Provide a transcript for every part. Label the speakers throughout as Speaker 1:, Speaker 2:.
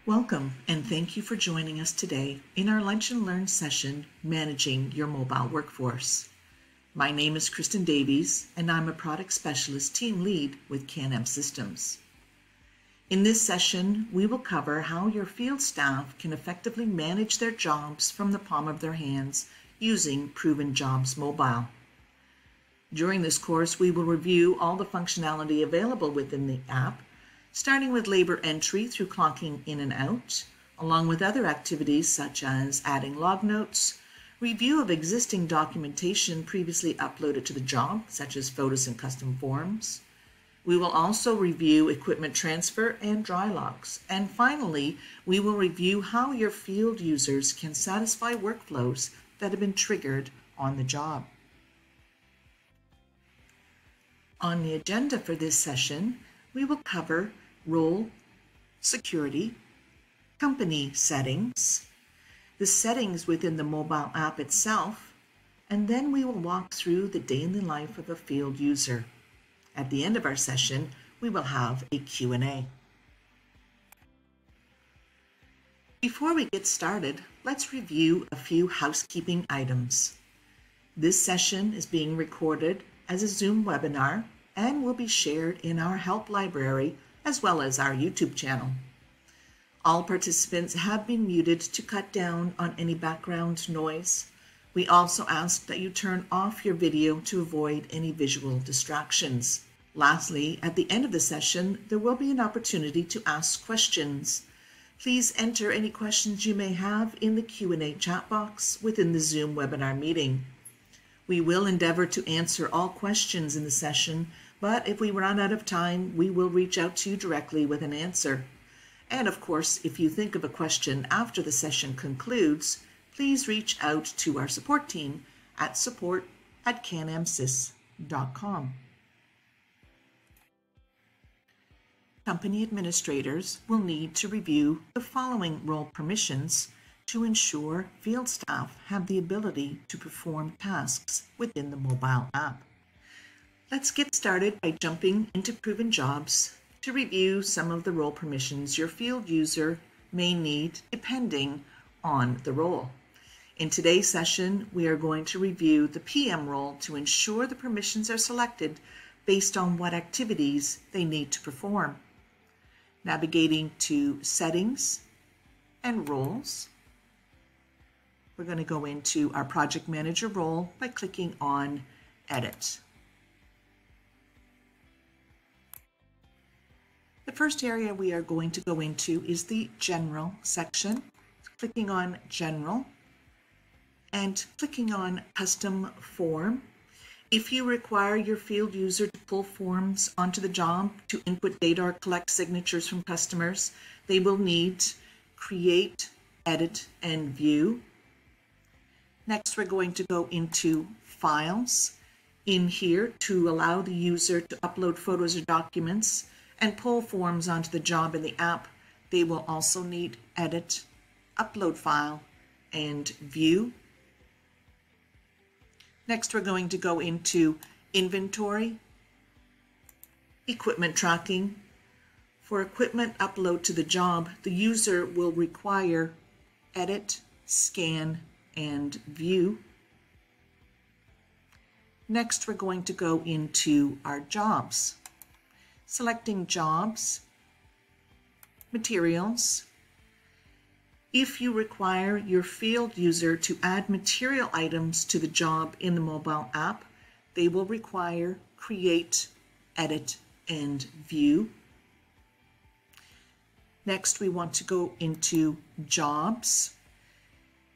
Speaker 1: Welcome and thank you for joining us today in our Lunch and Learn session, Managing Your Mobile Workforce. My name is Kristen Davies and I'm a Product Specialist Team Lead with Can-Am Systems. In this session, we will cover how your field staff can effectively manage their jobs from the palm of their hands using Proven Jobs Mobile. During this course, we will review all the functionality available within the app, starting with labor entry through clocking in and out, along with other activities such as adding log notes, review of existing documentation previously uploaded to the job, such as photos and custom forms. We will also review equipment transfer and dry logs. And finally, we will review how your field users can satisfy workflows that have been triggered on the job. On the agenda for this session, we will cover role, security, company settings, the settings within the mobile app itself, and then we will walk through the daily life of a field user. At the end of our session, we will have a Q&A. Before we get started, let's review a few housekeeping items. This session is being recorded as a Zoom webinar and will be shared in our help library as well as our YouTube channel. All participants have been muted to cut down on any background noise. We also ask that you turn off your video to avoid any visual distractions. Lastly, at the end of the session, there will be an opportunity to ask questions. Please enter any questions you may have in the Q&A chat box within the Zoom webinar meeting. We will endeavor to answer all questions in the session, but if we run out of time, we will reach out to you directly with an answer. And of course, if you think of a question after the session concludes, please reach out to our support team at support@canamsys.com. Company administrators will need to review the following role permissions to ensure field staff have the ability to perform tasks within the mobile app. Let's get started by jumping into Proven Jobs to review some of the role permissions your field user may need depending on the role. In today's session, we are going to review the PM role to ensure the permissions are selected based on what activities they need to perform. Navigating to Settings and Roles, we're going to go into our Project Manager role by clicking on Edit. The first area we are going to go into is the General section. Clicking on General and clicking on Custom Form. If you require your field user to pull forms onto the job to input data or collect signatures from customers, they will need Create, Edit, and View. Next, we're going to go into Files. In here, to allow the user to upload photos or documents and pull forms onto the job in the app, they will also need Edit, Upload File, and View. Next, we're going to go into Inventory, Equipment Tracking. For equipment upload to the job, the user will require Edit, Scan, and View. Next, we're going to go into our Jobs. Selecting Jobs, Materials. If you require your field user to add material items to the job in the mobile app, they will require Create, Edit, and View. Next, we want to go into Jobs.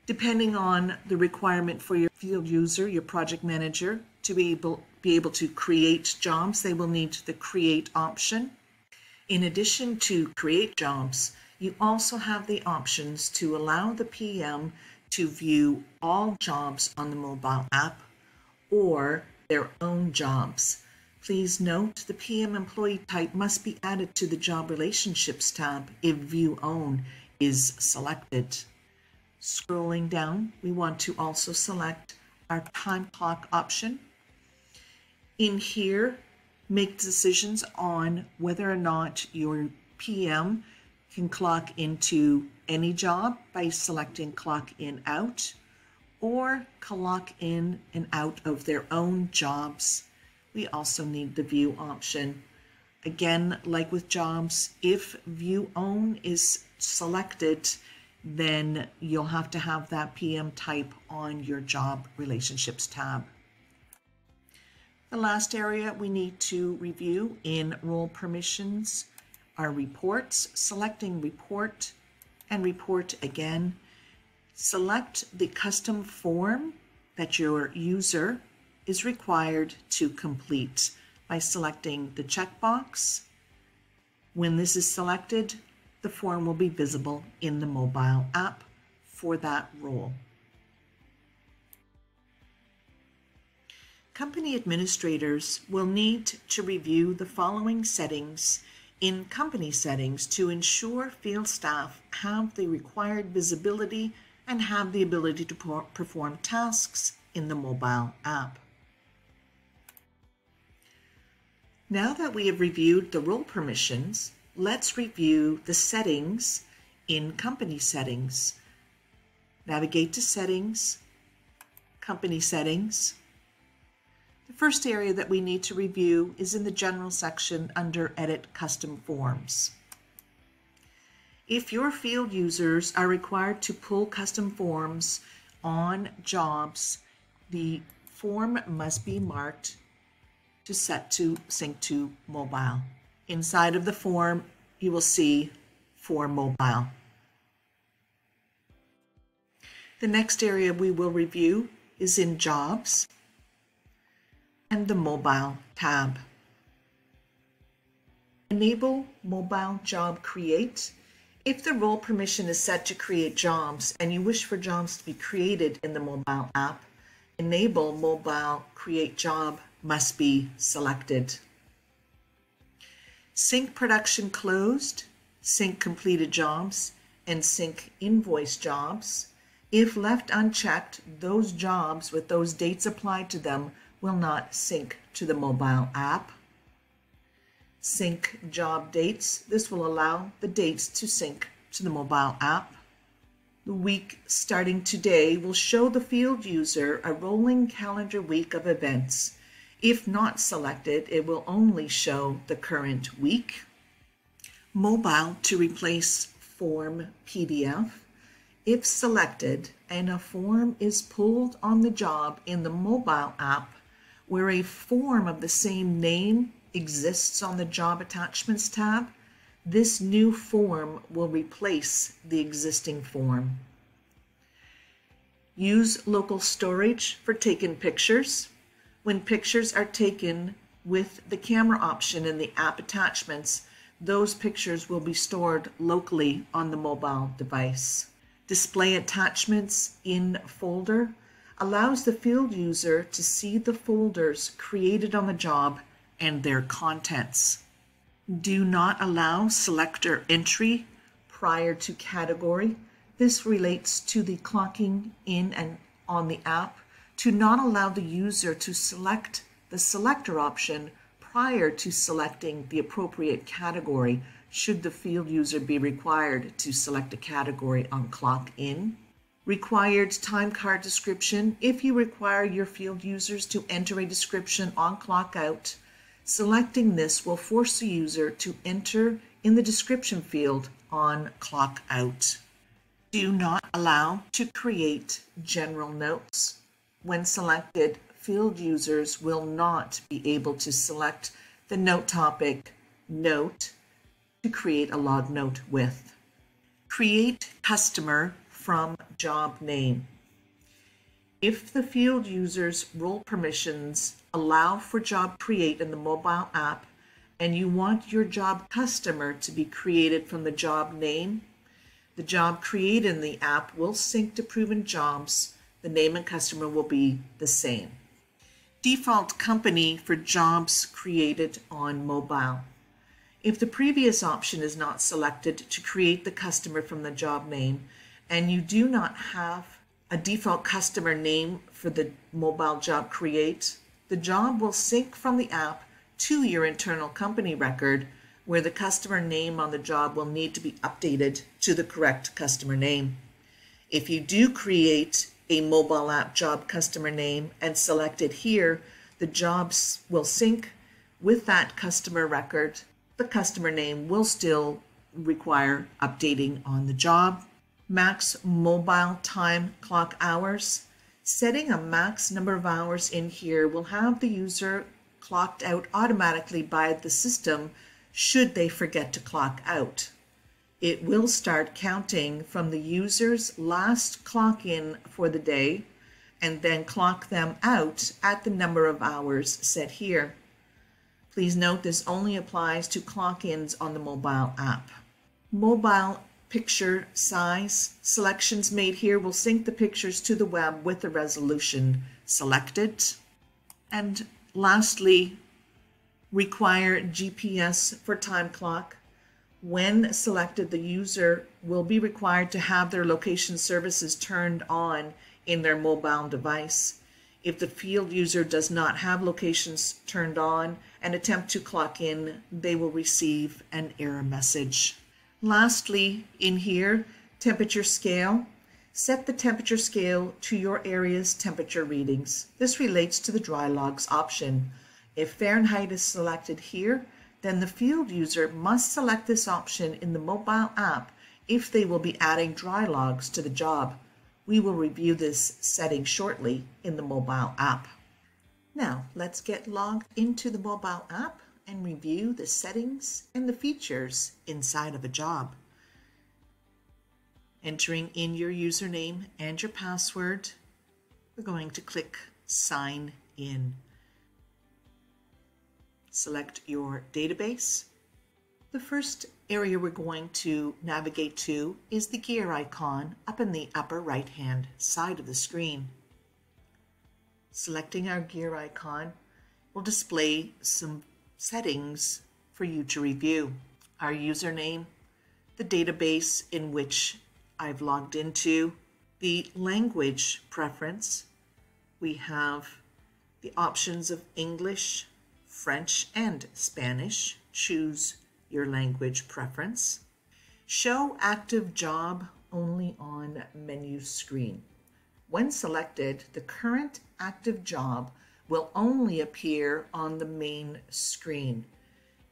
Speaker 1: Depending on the requirement for your field user, your project manager, to be able to create jobs, they will need the Create option. In addition to Create Jobs, you also have the options to allow the PM to view all jobs on the mobile app or their own jobs. Please note the PM employee type must be added to the Job Relationships tab if View Own is selected. Scrolling down, we want to also select our Time Clock option. In here, make decisions on whether or not your PM can clock into any job by selecting clock in out, or clock in and out of their own jobs. We also need the view option. Again, like with jobs, if view own is selected, then you'll have to have that PM type on your job relationships tab. The last area we need to review in role permissions are reports. Selecting report and report again. Select the custom form that your user is required to complete by selecting the checkbox. When this is selected, the form will be visible in the mobile app for that role. Company administrators will need to review the following settings in company settings to ensure field staff have the required visibility and have the ability to perform tasks in the mobile app. Now that we have reviewed the role permissions, let's review the settings in company settings. Navigate to settings, company settings. The first area that we need to review is in the general section under edit custom forms. If your field users are required to pull custom forms on jobs, the form must be marked to set to sync to mobile. Inside of the form, you will see for mobile. The next area we will review is in jobs and the mobile tab. Enable mobile job create. If the role permission is set to create jobs and you wish for jobs to be created in the mobile app, enable mobile create job must be selected. Sync production closed, sync completed jobs, and sync invoice jobs. If left unchecked, those jobs with those dates applied to them will not sync to the mobile app. Sync job dates. This will allow the dates to sync to the mobile app. The week starting today will show the field user a rolling calendar week of events. If not selected, it will only show the current week. Mobile to replace form PDF. If selected and a form is pulled on the job in the mobile app where a form of the same name exists on the Job Attachments tab, this new form will replace the existing form. Use local storage for taking pictures. When pictures are taken with the camera option in the app attachments, those pictures will be stored locally on the mobile device. Display attachments in folder allows the field user to see the folders created on the job and their contents. Do not allow selector entry prior to category. This relates to the clocking in and on the app. To not allow the user to select the selector option prior to selecting the appropriate category should the field user be required to select a category on clock in. Required time card description. If you require your field users to enter a description on clock out, selecting this will force the user to enter in the description field on clock out. Do not allow to create general notes. When selected, field users will not be able to select the note topic note to create a log note with. Create customer from job name. If the field user's role permissions allow for job create in the mobile app and you want your job customer to be created from the job name, the job created in the app will sync to proven jobs. The name and customer will be the same. Default company for jobs created on mobile. If the previous option is not selected to create the customer from the job name, and you do not have a default customer name for the mobile job create, the job will sync from the app to your internal company record where the customer name on the job will need to be updated to the correct customer name. If you do create a mobile app job customer name and select it here, the jobs will sync with that customer record. The customer name will still require updating on the job. Max mobile time clock hours. Setting a max number of hours in here will have the user clocked out automatically by the system should they forget to clock out. It will start counting from the user's last clock in for the day and then clock them out at the number of hours set here. Please note this only applies to clock-ins on the mobile app. Mobile picture size selections made here will sync the pictures to the web with the resolution selected. And lastly, require GPS for time clock. When selected, the user will be required to have their location services turned on in their mobile device. If the field user does not have locations turned on and attempt to clock in, they will receive an error message. Lastly, in here, temperature scale. Set the temperature scale to your area's temperature readings. This relates to the dry logs option. If Fahrenheit is selected here, then the field user must select this option in the mobile app if they will be adding dry logs to the job. We will review this setting shortly in the mobile app. Now, let's get logged into the mobile app and review the settings and the features inside of a job. Entering in your username and your password, we're going to click Sign In. Select your database. The first area we're going to navigate to is the gear icon up in the upper right-hand side of the screen. Selecting our gear icon will display some settings for you to review. Our username, the database in which I've logged into, the language preference. We have the options of English, French, and Spanish. Choose your language preference. Show active job only on menu screen. When selected, the current active job will only appear on the main screen.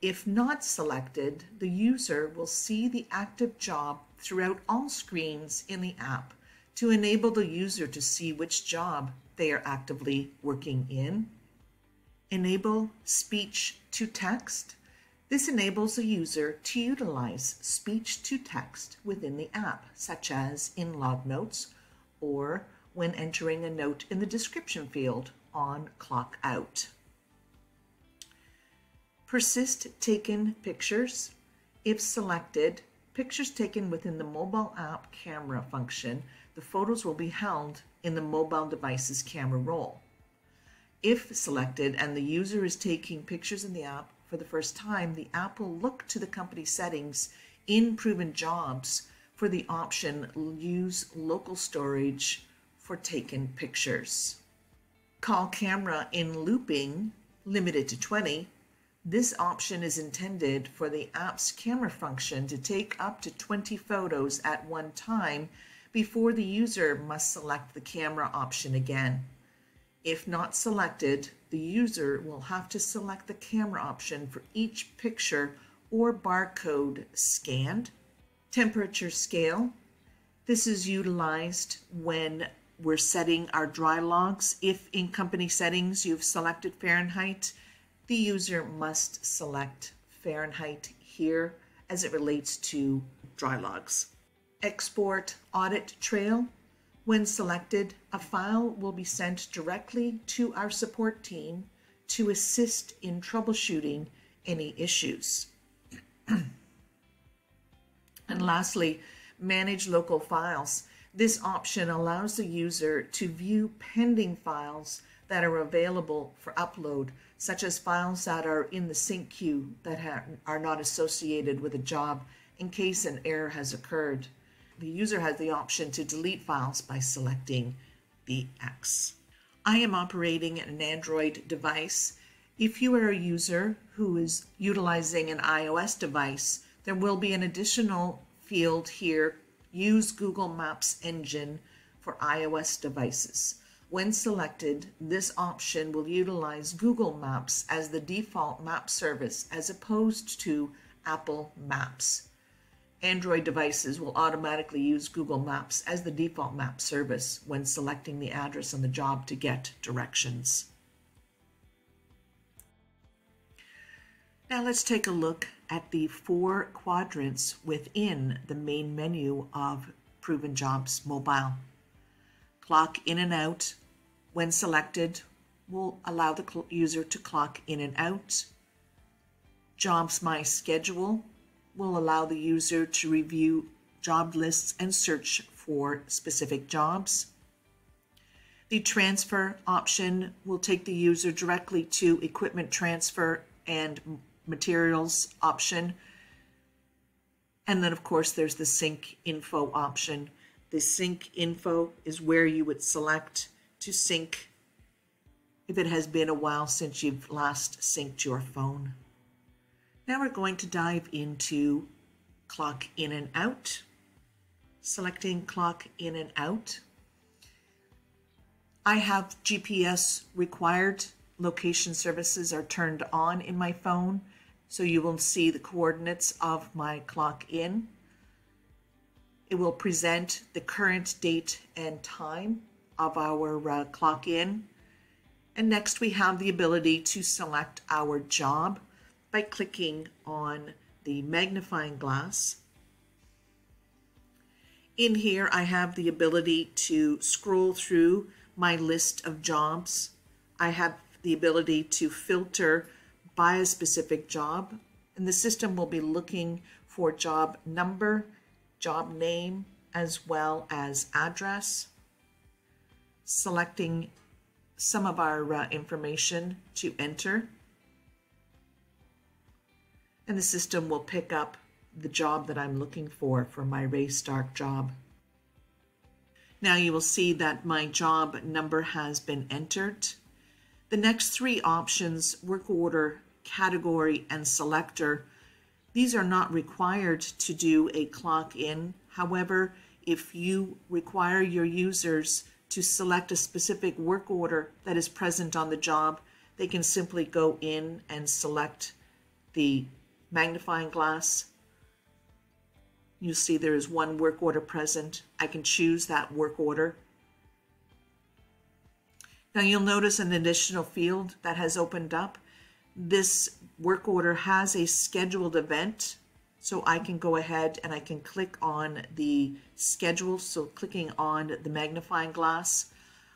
Speaker 1: If not selected, the user will see the active job throughout all screens in the app to enable the user to see which job they are actively working in. Enable speech to text. This enables the user to utilize speech to text within the app, such as in log notes or when entering a note in the description field on clock out. Persist taken pictures. If selected, pictures taken within the mobile app camera function, the photos will be held in the mobile device's camera roll. If selected and the user is taking pictures in the app for the first time, the app will look to the company settings in Proven Jobs for the option Use Local Storage for Taken Pictures. Call camera in looping, limited to 20. This option is intended for the app's camera function to take up to 20 photos at one time before the user must select the camera option again. If not selected, the user will have to select the camera option for each picture or barcode scanned. Temperature scale. This is utilized when we're setting our dry logs. If in company settings you've selected Fahrenheit, the user must select Fahrenheit here as it relates to dry logs. Export audit trail. When selected, a file will be sent directly to our support team to assist in troubleshooting any issues. And lastly, manage local files. This option allows the user to view pending files that are available for upload, such as files that are in the sync queue that are not associated with a job in case an error has occurred. The user has the option to delete files by selecting the X. I am operating an Android device. If you are a user who is utilizing an iOS device, there will be an additional field here, Use Google Maps Engine for iOS devices. When selected, this option will utilize Google Maps as the default map service as opposed to Apple Maps. Android devices will automatically use Google Maps as the default map service when selecting the address on the job to get directions. Now let's take a look at the 4 quadrants within the main menu of Proven Jobs Mobile. Clock in and out, when selected, will allow the user to clock in and out. Jobs My Schedule will allow the user to review job lists and search for specific jobs. The transfer option will take the user directly to equipment transfer and materials option. And then of course there's the sync info option. The sync info is where you would select to sync if it has been a while since you've last synced your phone. Now we're going to dive into clock in and out. Selecting clock in and out. I have GPS required. Location services are turned on in my phone, so you will see the coordinates of my clock in. It will present the current date and time of our clock in. And next we have the ability to select our job by clicking on the magnifying glass. In here I have the ability to scroll through my list of jobs. I have the ability to filter by a specific job, and the system will be looking for job number, job name, as well as address. Selecting some of our information to enter. And the system will pick up the job that I'm looking for my Ray Stark job. Now you will see that my job number has been entered. The next 3 options, work order, category, and selector, these are not required to do a clock in. However, if you require your users to select a specific work order that is present on the job, they can simply go in and select the magnifying glass. You see there is 1 work order present. I can choose that work order. Now you'll notice an additional field that has opened up. This work order has a scheduled event, so I can go ahead and I can click on the schedule. So clicking on the magnifying glass,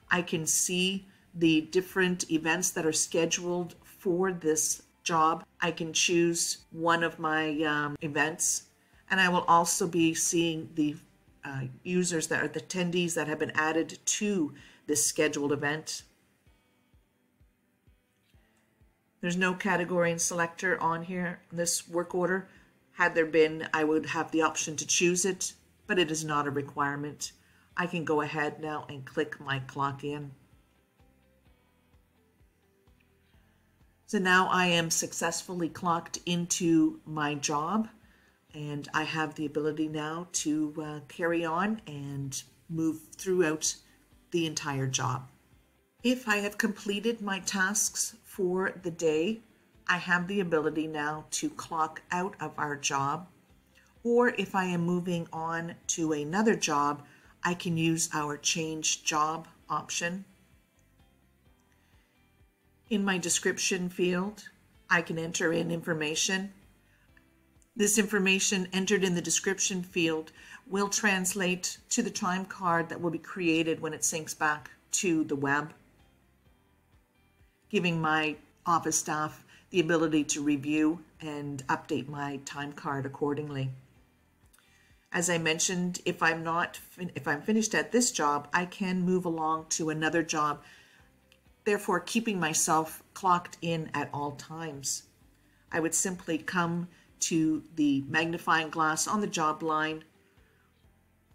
Speaker 1: I can see the different events that are scheduled for this job. I can choose one of my events, and I will also be seeing the users that are the attendees that have been added to this scheduled event. There's no category and selector on here, this work order. Had there been, I would have the option to choose it, but it is not a requirement. I can go ahead now and click my clock in. So now I am successfully clocked into my job, and I have the ability now to carry on and move throughout the entire job. If I have completed my tasks for the day, I have the ability now to clock out of our job, or if I am moving on to another job, I can use our change job option. In my description field, I can enter in information. This information entered in the description field will translate to the time card that will be created when it syncs back to the web, giving my office staff the ability to review and update my time card accordingly. As I mentioned, if I'm finished at this job, I can move along to another job, therefore keeping myself clocked in at all times. I would simply come to the magnifying glass on the job line,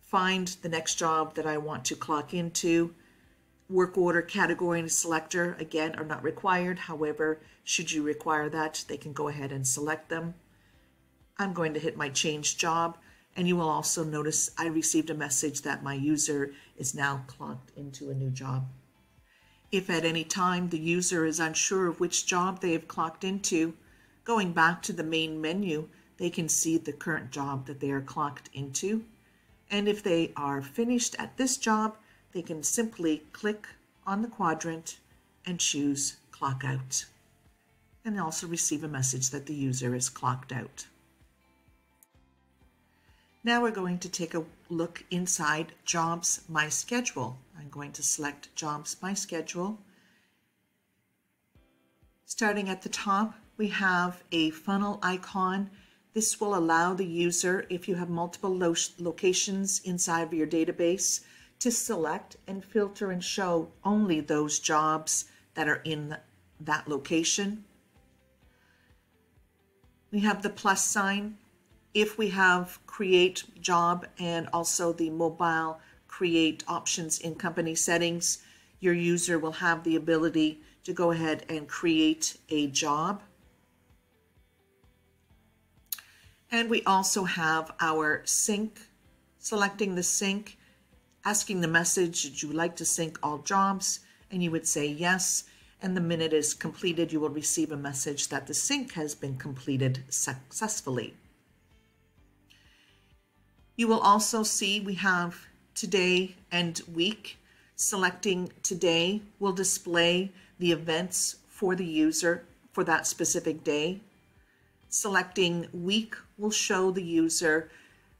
Speaker 1: find the next job that I want to clock into, work order category and selector, again, are not required. However, should you require that, they can go ahead and select them. I'm going to hit my change job, and you will also notice I received a message that my user is now clocked into a new job. If at any time the user is unsure of which job they have clocked into, going back to the main menu, they can see the current job that they are clocked into. And if they are finished at this job, they can simply click on the quadrant and choose clock out, and also receive a message that the user is clocked out. Now we're going to take a look inside Jobs My Schedule. I'm going to select Jobs My Schedule. Starting at the top, we have a funnel icon. This will allow the user, if you have multiple locations inside of your database, to select and filter and show only those jobs that are in that location. We have the plus sign. If we have create job and also the mobile create options in company settings, your user will have the ability to go ahead and create a job. And we also have our sync, selecting the sync, asking the message, would you like to sync all jobs? And you would say yes. And the minute it is completed, you will receive a message that the sync has been completed successfully. You will also see we have today and week. Selecting today will display the events for the user for that specific day. Selecting week will show the user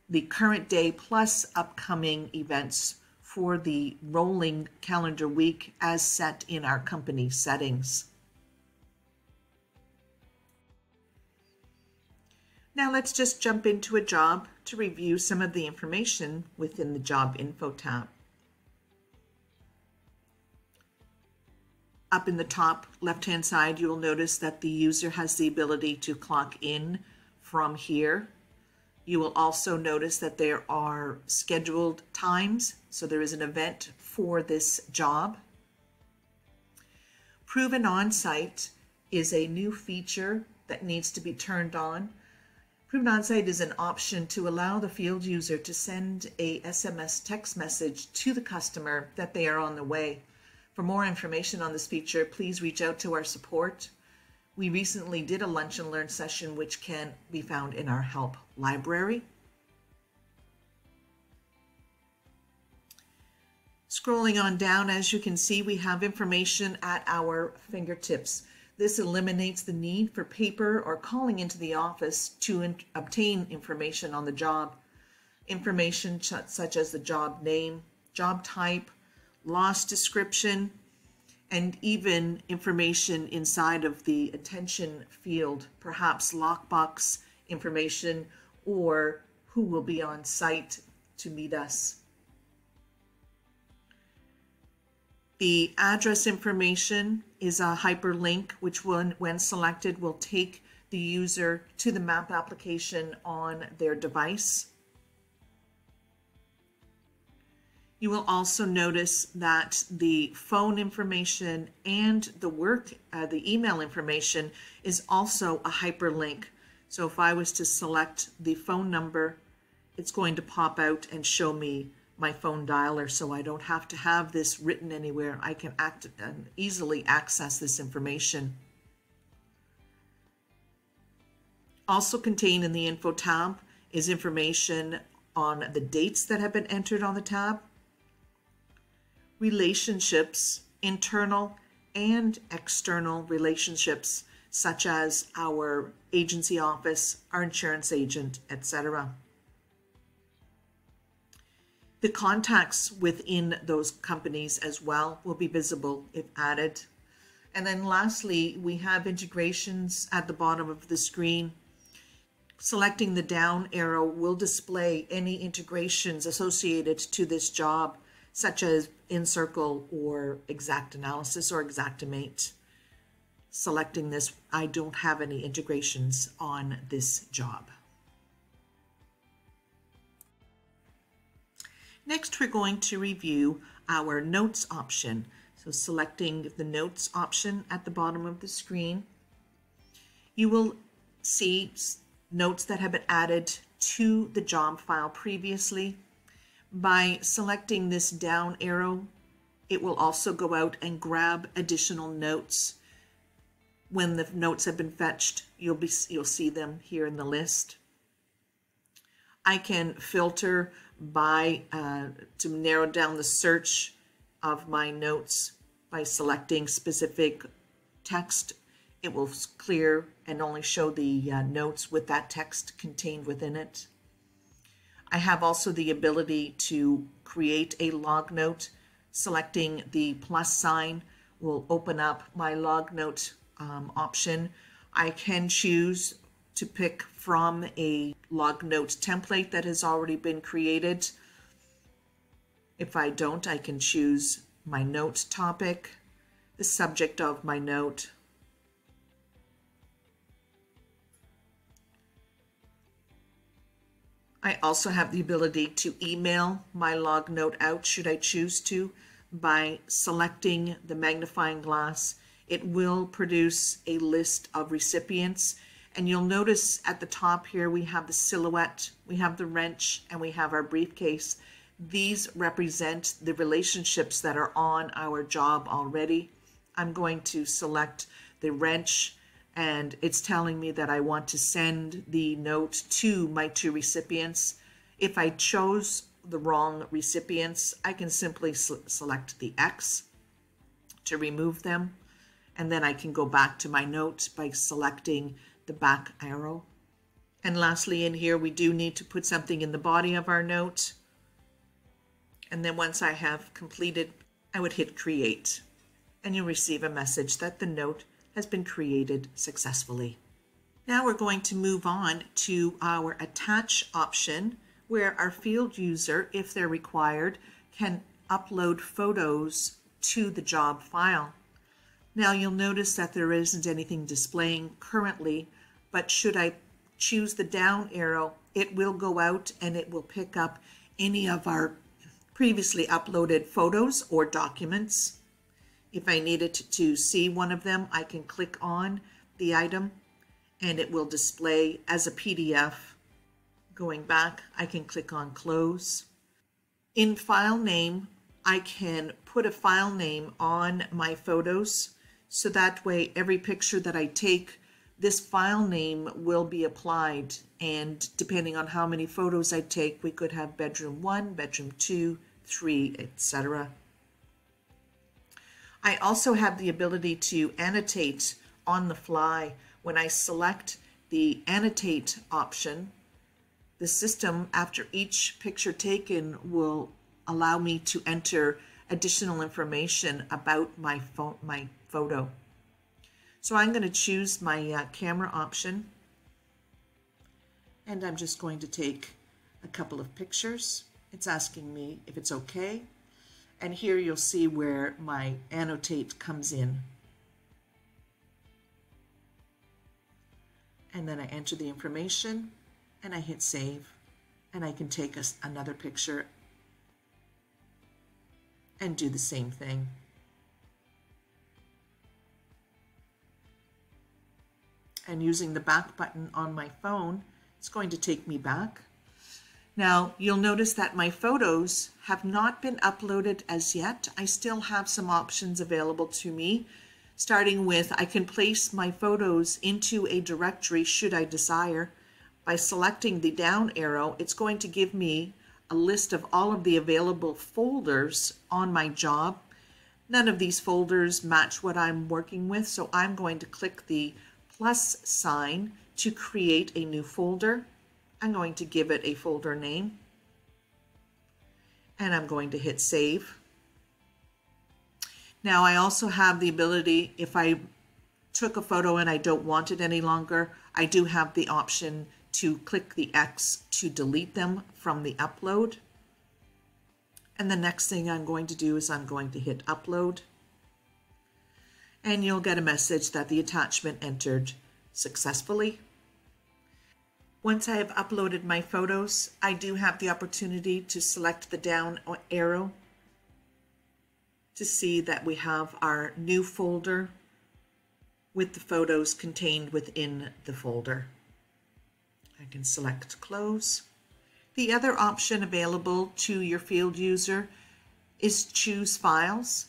Speaker 1: the current day plus upcoming events for the rolling calendar week as set in our company settings. Now let's just jump into a job to review some of the information within the Job Info tab. Up in the top left-hand side, you will notice that the user has the ability to clock in from here. You will also notice that there are scheduled times, so there is an event for this job. Proven On-Site is a new feature that needs to be turned on. Proven On-Site is an option to allow the field user to send a SMS text message to the customer that they are on the way. For more information on this feature, please reach out to our support. We recently did a lunch and learn session which can be found in our help library. Scrolling on down, as you can see, we have information at our fingertips. This eliminates the need for paper or calling into the office to obtain information on the job. Information such as the job name, job type, loss description, and even information inside of the attention field, perhaps lockbox information or who will be on site to meet us. The address information is a hyperlink which when selected will take the user to the map application on their device. You will also notice that the phone information and the email information is also a hyperlink. So if I was to select the phone number, it's going to pop out and show me my phone dialer, so I don't have to have this written anywhere. I can easily access this information. Also contained in the Info tab is information on the dates that have been entered on the tab, relationships, internal and external relationships, such as our agency office, our insurance agent, etc. The contacts within those companies as well will be visible if added. And then lastly, we have integrations at the bottom of the screen. Selecting the down arrow will display any integrations associated to this job, such as InCircle or Exact Analysis or Xactimate. Selecting this, I don't have any integrations on this job. Next, we're going to review our notes option. So selecting the notes option at the bottom of the screen, you will see notes that have been added to the job file previously. By selecting this down arrow, it will also go out and grab additional notes. When the notes have been fetched, you'll see them here in the list. I can filter by to narrow down the search of my notes by selecting specific text. It will clear and only show the notes with that text contained within it. I have also the ability to create a log note. Selecting the plus sign will open up my log note option. I can choose to pick from a log note template that has already been created. If I don't, I can choose my note topic, the subject of my note, I also have the ability to email my log note out should I choose to. By selecting the magnifying glass, it will produce a list of recipients. And you'll notice at the top here we have the silhouette, we have the wrench, and we have our briefcase. These represent the relationships that are on our job already. I'm going to select the wrench, and it's telling me that I want to send the note to my 2 recipients. If I chose the wrong recipients, I can simply select the X to remove them, and then I can go back to my note by selecting the back arrow. And lastly, in here we do need to put something in the body of our note, and then once I have completed, I would hit create, and you'll receive a message that the note has been created successfully. Now we're going to move on to our attach option, where our field user, if they're required, can upload photos to the job file. Now you'll notice that there isn't anything displaying currently, but should I choose the down arrow, it will go out and it will pick up any of our previously uploaded photos or documents. If I needed to see one of them, I can click on the item and it will display as a PDF. Going back, I can click on close. In file name, I can put a file name on my photos, so that way every picture that I take, this file name will be applied, and depending on how many photos I take, we could have bedroom 1, bedroom 2, 3, etc. I also have the ability to annotate on the fly. When I select the annotate option, the system, after each picture taken, will allow me to enter additional information about my photo. So I'm going to choose my camera option, and I'm just going to take a couple of pictures. It's asking me if it's okay, and here you'll see where my annotate comes in. And then I enter the information and I hit save, and I can take another picture and do the same thing. And using the back button on my phone, it's going to take me back. Now you'll notice that my photos have not been uploaded as yet. I still have some options available to me, starting with I can place my photos into a directory should I desire. By selecting the down arrow, it's going to give me a list of all of the available folders on my job. None of these folders match what I'm working with, so I'm going to click the plus sign to create a new folder. I'm going to give it a folder name, and I'm going to hit save. Now I also have the ability, if I took a photo and I don't want it any longer, I do have the option to click the X to delete them from the upload. And the next thing I'm going to do is I'm going to hit upload, and you'll get a message that the attachment entered successfully. Once I have uploaded my photos, I do have the opportunity to select the down arrow to see that we have our new folder with the photos contained within the folder. I can select close. The other option available to your field user is choose files.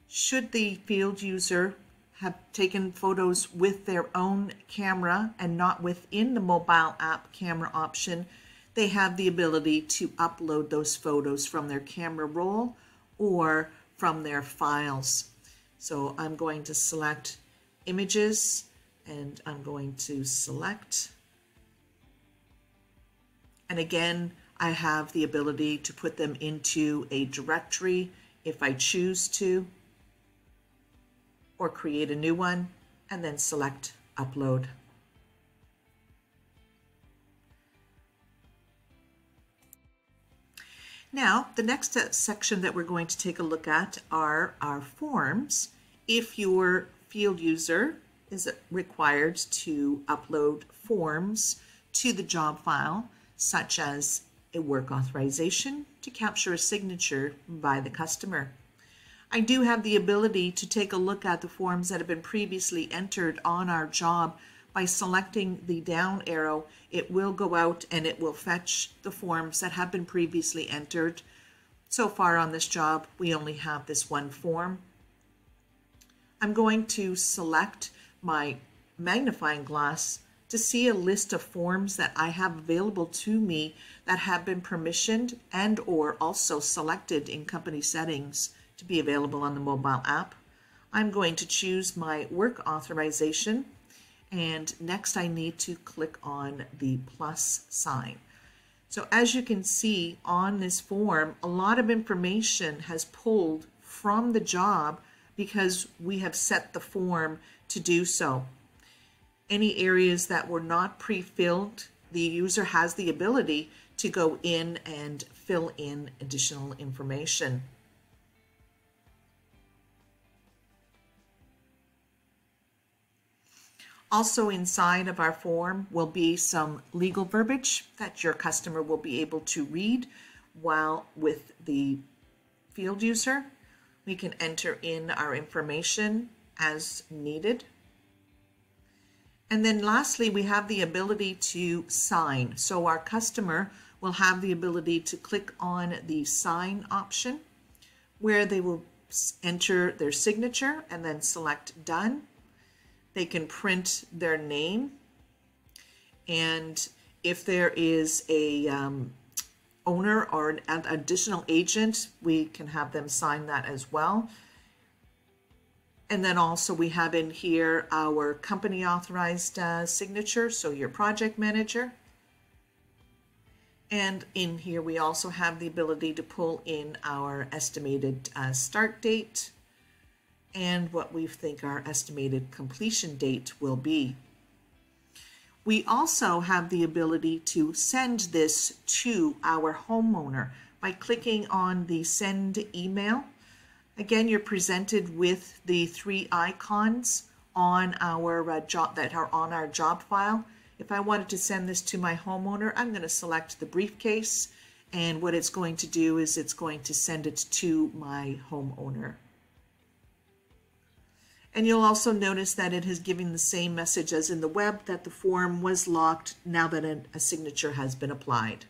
Speaker 1: Should the field user have taken photos with their own camera and not within the mobile app camera option, they have the ability to upload those photos from their camera roll or from their files. So I'm going to select images and I'm going to select. And again, I have the ability to put them into a directory if I choose to, or create a new one and then select upload. Now, the next section that we're going to take a look at are our forms. If your field user is required to upload forms to the job file, such as a work authorization to capture a signature by the customer. I do have the ability to take a look at the forms that have been previously entered on our job. By selecting the down arrow, it will go out and it will fetch the forms that have been previously entered. So far on this job, we only have this one form. I'm going to select my magnifying glass to see a list of forms that I have available to me that have been permissioned and or also selected in company settings to be available on the mobile app. I'm going to choose my work authorization, and next I need to click on the plus sign. So as you can see on this form, a lot of information has pulled from the job because we have set the form to do so. Any areas that were not pre-filled, the user has the ability to go in and fill in additional information. Also inside of our form will be some legal verbiage that your customer will be able to read while with the field user. We can enter in our information as needed. And then lastly, we have the ability to sign. So our customer will have the ability to click on the sign option where they will enter their signature and then select done. They can print their name, and if there is a owner or an additional agent, we can have them sign that as well. And then also we have in here our company authorized signature, so your project manager. And in here we also have the ability to pull in our estimated start date and what we think our estimated completion date will be. We also have the ability to send this to our homeowner by clicking on the send email. Again, you're presented with the three icons on our job that are on our job file. If I wanted to send this to my homeowner, I'm going to select the briefcase, and what it's going to do is it's going to send it to my homeowner. And you'll also notice that it is giving the same message as in the web, that the form was locked now that a signature has been applied.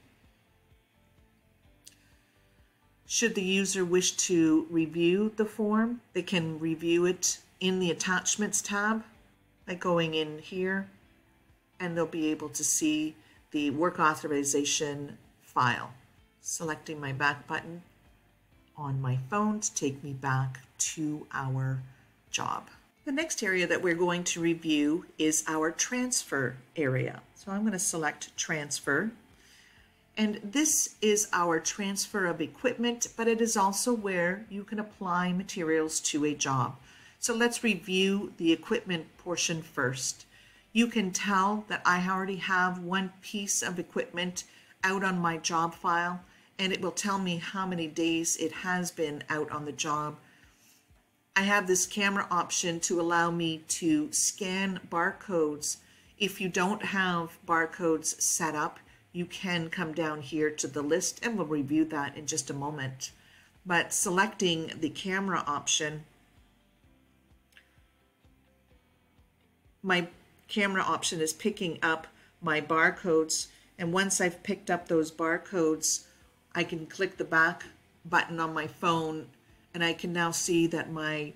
Speaker 1: Should the user wish to review the form, they can review it in the Attachments tab by going in here, and they'll be able to see the work authorization file. Selecting my back button on my phone to take me back to our job. The next area that we're going to review is our transfer area. So I'm going to select transfer. And this is our transfer of equipment, but it is also where you can apply materials to a job. So let's review the equipment portion first. You can tell that I already have one piece of equipment out on my job file, and it will tell me how many days it has been out on the job. I have this camera option to allow me to scan barcodes. If you don't have barcodes set up, you can come down here to the list, and we'll review that in just a moment. but selecting the camera option, my camera option is picking up my barcodes, and once I've picked up those barcodes, I can click the back button on my phone and I can now see that my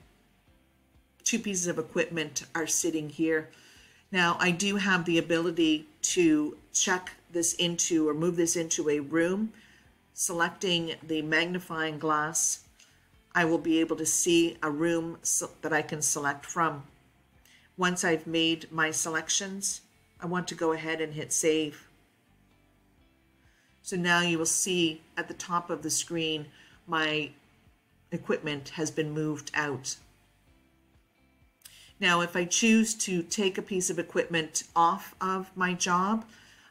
Speaker 1: two pieces of equipment are sitting here. Now I do have the ability to check this into or move this into a room. Selecting the magnifying glass, I will be able to see a room that I can select from. Once I've made my selections, I want to go ahead and hit save. So now you will see at the top of the screen, my equipment has been moved out. Now, if I choose to take a piece of equipment off of my job,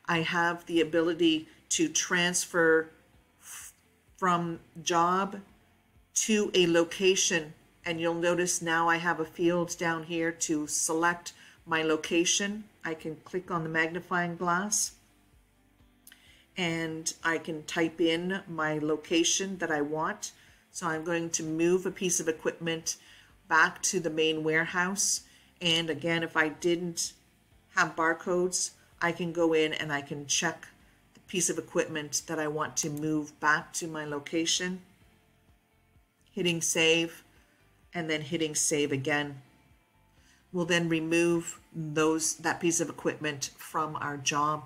Speaker 1: I have the ability to transfer from job to a location. And you'll notice now I have a field down here to select my location. I can click on the magnifying glass and I can type in my location that I want. So I'm going to move a piece of equipment back to the main warehouse. And again, if I didn't have barcodes, I can go in and I can check the piece of equipment that I want to move back to my location, hitting save, and then hitting save again. We'll then remove that piece of equipment from our job.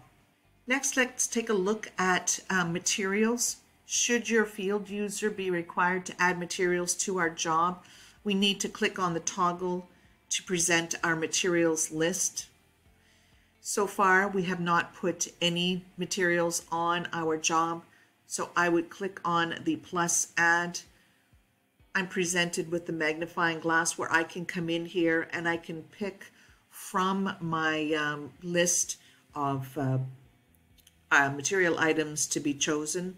Speaker 1: Next, let's take a look at materials. Should your field user be required to add materials to our job, we need to click on the toggle to present our materials list. So far, we have not put any materials on our job, so I would click on the plus add. I'm presented with the magnifying glass where I can come in here and I can pick from my list of material items to be chosen.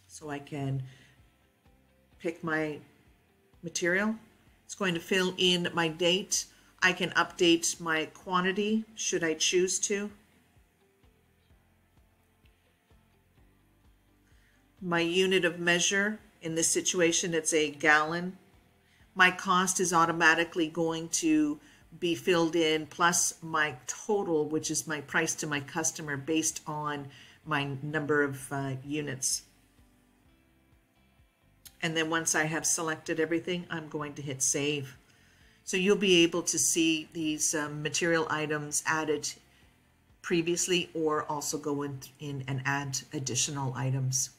Speaker 1: So I can pick my material. It's going to fill in my date. I can update my quantity should I choose to. My unit of measure, in this situation it's a gallon. My cost is automatically going to be filled in, plus my total, which is my price to my customer based on my number of units. And then once I have selected everything, I'm going to hit save. So you'll be able to see these material items added previously, or also go in and add additional items.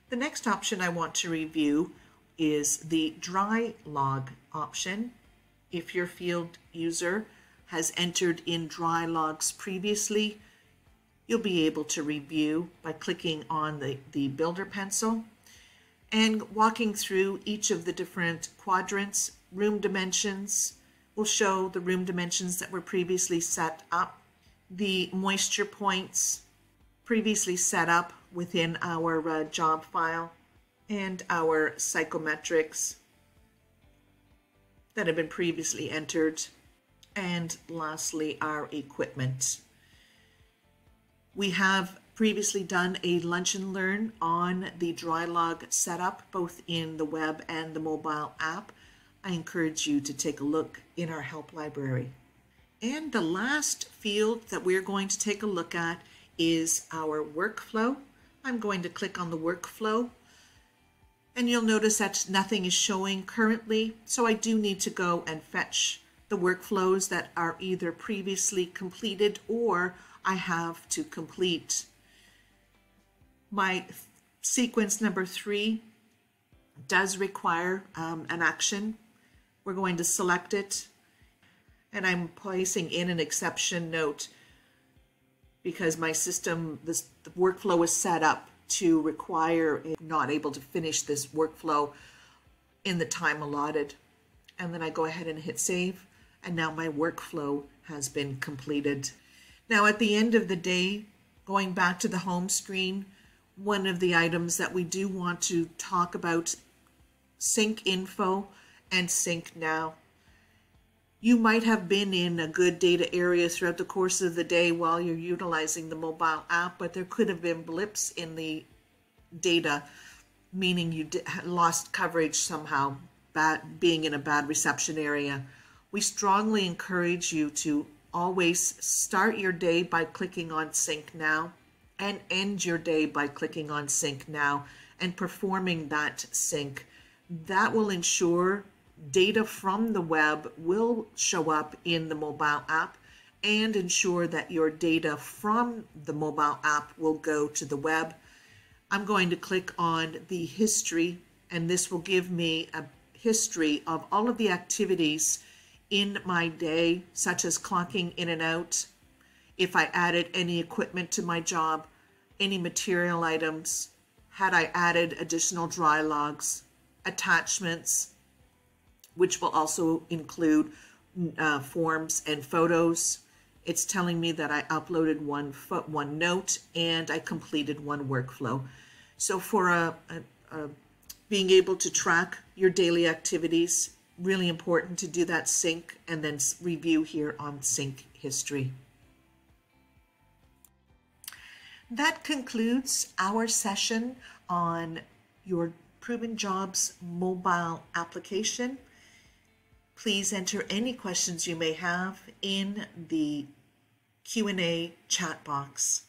Speaker 1: The next option I want to review is the dry log option. If your field user has entered in dry logs previously, you'll be able to review by clicking on the builder pencil and walking through each of the different quadrants. Room dimensions will show the room dimensions that were previously set up, the moisture points previously set up within our job file, and our psychometrics that have been previously entered, and lastly our equipment. We have previously done a lunch and learn on the dry log setup, both in the web and the mobile app. I encourage you to take a look in our help library. And the last field that we're going to take a look at is our workflow. I'm going to click on the workflow, and you'll notice that nothing is showing currently, so I do need to go and fetch the workflows that are either previously completed or I have to complete. My sequence number 3 does require an action. We're going to select it, and I'm placing in an exception note because my system, the workflow is set up to require not able to finish this workflow in the time allotted. And then I go ahead and hit save, and now my workflow has been completed. Now at the end of the day, going back to the home screen, one of the items that we do want to talk about, sync info and sync now. You might have been in a good data area throughout the course of the day while you're utilizing the mobile app, but there could have been blips in the data, meaning you lost coverage somehow, being in a bad reception area, we strongly encourage you to always start your day by clicking on Sync Now and end your day by clicking on Sync Now and performing that sync. That will ensure data from the web will show up in the mobile app and ensure that your data from the mobile app will go to the web. I'm going to click on the history, and this will give me a history of all of the activities in my day, such as clocking in and out, if I added any equipment to my job, any material items, had I added additional dry logs, attachments, which will also include forms and photos. It's telling me that I uploaded one note and I completed one workflow. So for being able to track your daily activities, really important to do that sync and then review here on sync history. That concludes our session on your Proven Jobs mobile application. Please enter any questions you may have in the Q&A chat box.